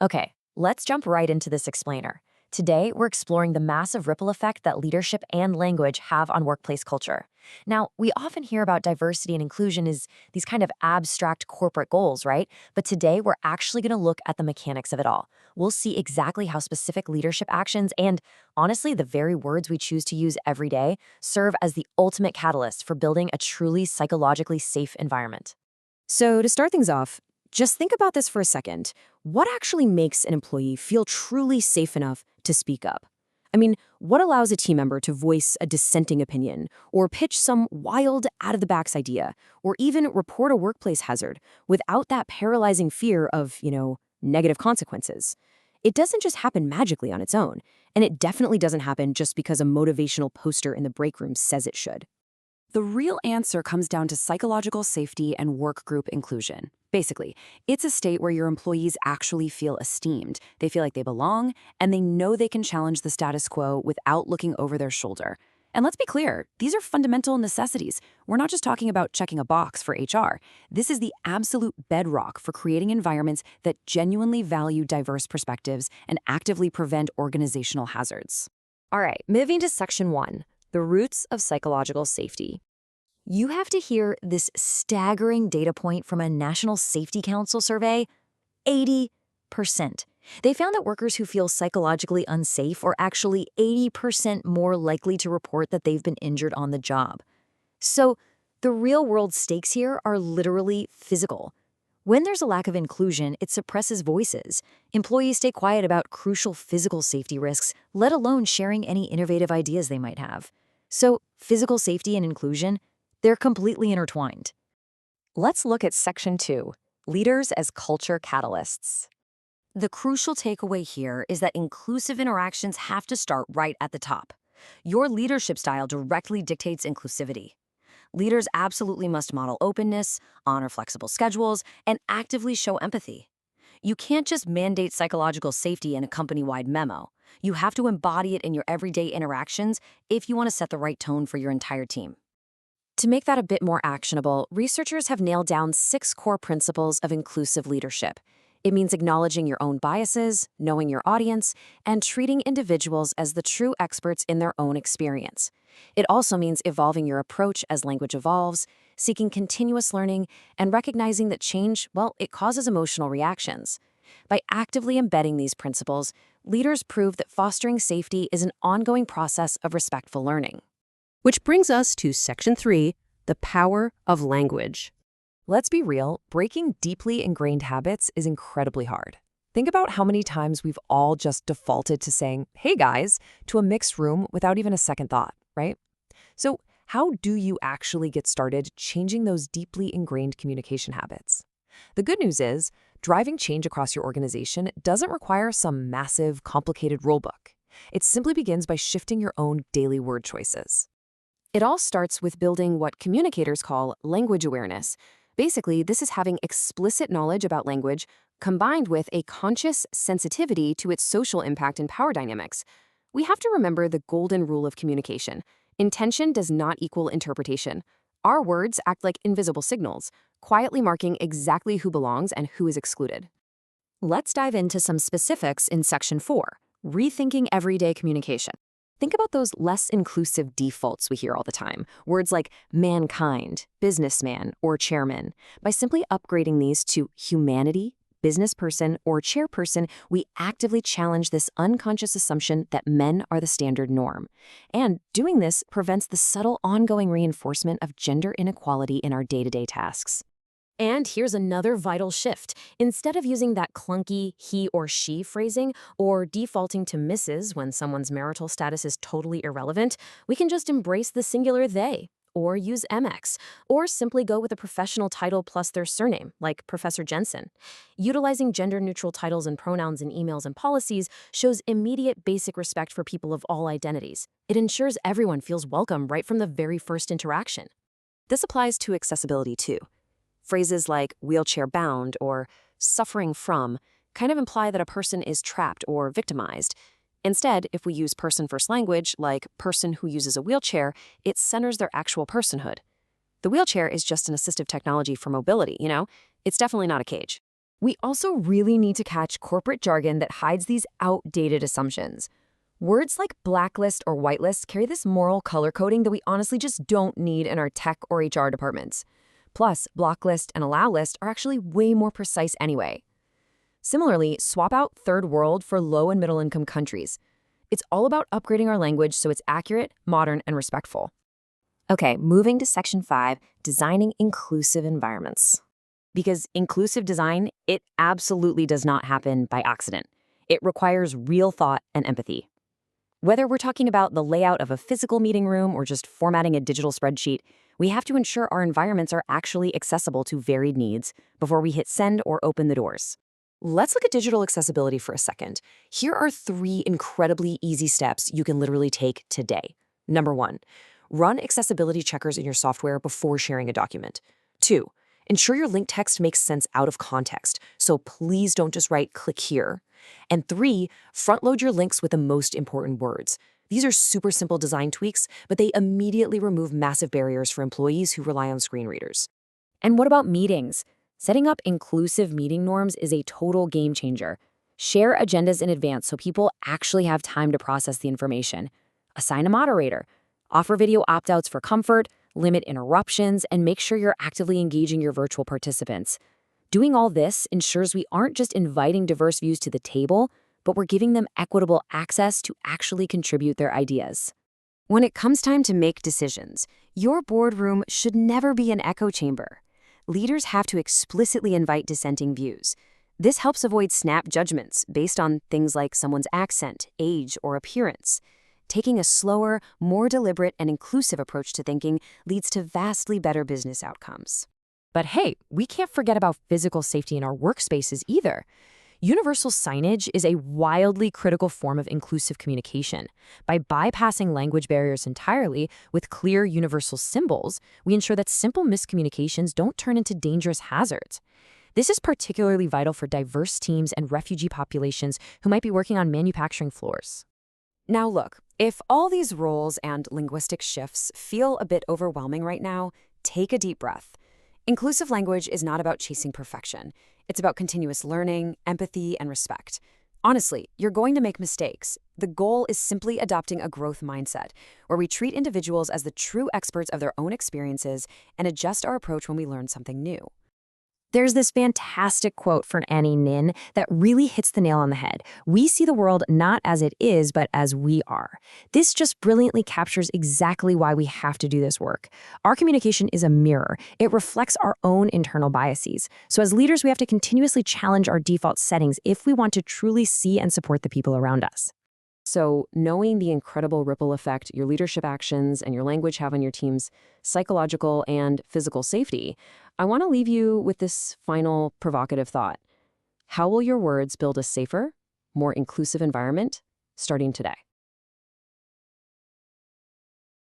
Okay, let's jump right into this explainer. Today, we're exploring the massive ripple effect that leadership and language have on workplace culture. Now, we often hear about diversity and inclusion as these kind of abstract corporate goals, right? But today, we're actually going to look at the mechanics of it all. We'll see exactly how specific leadership actions and, honestly, the very words we choose to use every day serve as the ultimate catalyst for building a truly psychologically safe environment. So, to start things off, just think about this for a second. What actually makes an employee feel truly safe enough to speak up? I mean, what allows a team member to voice a dissenting opinion, or pitch some wild, out of the box idea, or even report a workplace hazard without that paralyzing fear of, negative consequences? It doesn't just happen magically on its own, and it definitely doesn't happen just because a motivational poster in the break room says it should. The real answer comes down to psychological safety and work group inclusion. Basically, it's a state where your employees actually feel esteemed, they feel like they belong, and they know they can challenge the status quo without looking over their shoulder. And let's be clear, these are fundamental necessities. We're not just talking about checking a box for HR. This is the absolute bedrock for creating environments that genuinely value diverse perspectives and actively prevent organizational hazards. All right, moving to section one, the roots of psychological safety. You have to hear this staggering data point from a National Safety Council survey: 80%. They found that workers who feel psychologically unsafe are actually 80% more likely to report that they've been injured on the job. So, the real world stakes here are literally physical. When there's a lack of inclusion, it suppresses voices. Employees stay quiet about crucial physical safety risks, let alone sharing any innovative ideas they might have. So, physical safety and inclusion, they're completely intertwined. Let's look at section two, leaders as culture catalysts. The crucial takeaway here is that inclusive interactions have to start right at the top. Your leadership style directly dictates inclusivity. Leaders absolutely must model openness, honor flexible schedules, and actively show empathy. You can't just mandate psychological safety in a company-wide memo. You have to embody it in your everyday interactions if you want to set the right tone for your entire team. To make that a bit more actionable, researchers have nailed down 6 core principles of inclusive leadership. It means acknowledging your own biases, knowing your audience, and treating individuals as the true experts in their own experience. It also means evolving your approach as language evolves, seeking continuous learning, and recognizing that change, well, it causes emotional reactions. By actively embedding these principles, leaders prove that fostering safety is an ongoing process of respectful learning. Which brings us to section 3, the power of language. Let's be real, breaking deeply ingrained habits is incredibly hard. Think about how many times we've all just defaulted to saying, "Hey guys," to a mixed room without even a second thought, right? So, how do you actually get started changing those deeply ingrained communication habits? The good news is, driving change across your organization doesn't require some massive, complicated rulebook. It simply begins by shifting your own daily word choices. It all starts with building what communicators call language awareness. Basically, this is having explicit knowledge about language combined with a conscious sensitivity to its social impact and power dynamics. We have to remember the golden rule of communication. Intention does not equal interpretation. Our words act like invisible signals, quietly marking exactly who belongs and who is excluded. Let's dive into some specifics in section 4, rethinking everyday communication. Think about those less inclusive defaults we hear all the time, words like mankind, businessman, or chairman. By simply upgrading these to humanity, business person, or chairperson, we actively challenge this unconscious assumption that men are the standard norm. And doing this prevents the subtle ongoing reinforcement of gender inequality in our day-to-day tasks. And here's another vital shift. Instead of using that clunky he or she phrasing or defaulting to Mrs. when someone's marital status is totally irrelevant, we can just embrace the singular they, or use MX, or simply go with a professional title plus their surname, like Professor Jensen. Utilizing gender-neutral titles and pronouns in emails and policies shows immediate basic respect for people of all identities. It ensures everyone feels welcome right from the very first interaction. This applies to accessibility too. Phrases like wheelchair-bound or suffering from kind of imply that a person is trapped or victimized. Instead, if we use person-first language, like person who uses a wheelchair, it centers their actual personhood. The wheelchair is just an assistive technology for mobility, It's definitely not a cage. We also really need to catch corporate jargon that hides these outdated assumptions. Words like blacklist or whitelist carry this moral color coding that we honestly just don't need in our tech or HR departments. Plus, blocklist and allow list are actually way more precise anyway. Similarly, swap out third world for low and middle income countries. It's all about upgrading our language so it's accurate, modern, and respectful. Okay, moving to Section 5, designing inclusive environments. Because inclusive design, it absolutely does not happen by accident. It requires real thought and empathy. Whether we're talking about the layout of a physical meeting room or just formatting a digital spreadsheet, we have to ensure our environments are actually accessible to varied needs before we hit send or open the doors. Let's look at digital accessibility for a second. Here are 3 incredibly easy steps you can literally take today. Number 1, run accessibility checkers in your software before sharing a document. 2, ensure your link text makes sense out of context, so please don't just write "click here." And 3, front-load your links with the most important words. These are super simple design tweaks, but they immediately remove massive barriers for employees who rely on screen readers. And what about meetings? Setting up inclusive meeting norms is a total game changer. Share agendas in advance so people actually have time to process the information. Assign a moderator. Offer video opt-outs for comfort, limit interruptions, and make sure you're actively engaging your virtual participants. Doing all this ensures we aren't just inviting diverse views to the table, but we're giving them equitable access to actually contribute their ideas. When it comes time to make decisions, your boardroom should never be an echo chamber. Leaders have to explicitly invite dissenting views. This helps avoid snap judgments based on things like someone's accent, age, or appearance. Taking a slower, more deliberate, and inclusive approach to thinking leads to vastly better business outcomes. But hey, we can't forget about physical safety in our workspaces either. Universal signage is a wildly critical form of inclusive communication. By bypassing language barriers entirely with clear universal symbols, we ensure that simple miscommunications don't turn into dangerous hazards. This is particularly vital for diverse teams and refugee populations who might be working on manufacturing floors. Now look, if all these roles and linguistic shifts feel a bit overwhelming right now, take a deep breath. Inclusive language is not about chasing perfection. It's about continuous learning, empathy, and respect. Honestly, you're going to make mistakes. The goal is simply adopting a growth mindset, where we treat individuals as the true experts of their own experiences and adjust our approach when we learn something new. There's this fantastic quote from Annie Nin that really hits the nail on the head. We see the world not as it is, but as we are. This just brilliantly captures exactly why we have to do this work. Our communication is a mirror. It reflects our own internal biases. So as leaders, we have to continuously challenge our default settings if we want to truly see and support the people around us. So, knowing the incredible ripple effect your leadership actions and your language have on your team's psychological and physical safety, I want to leave you with this final provocative thought. How will your words build a safer, more inclusive environment starting today?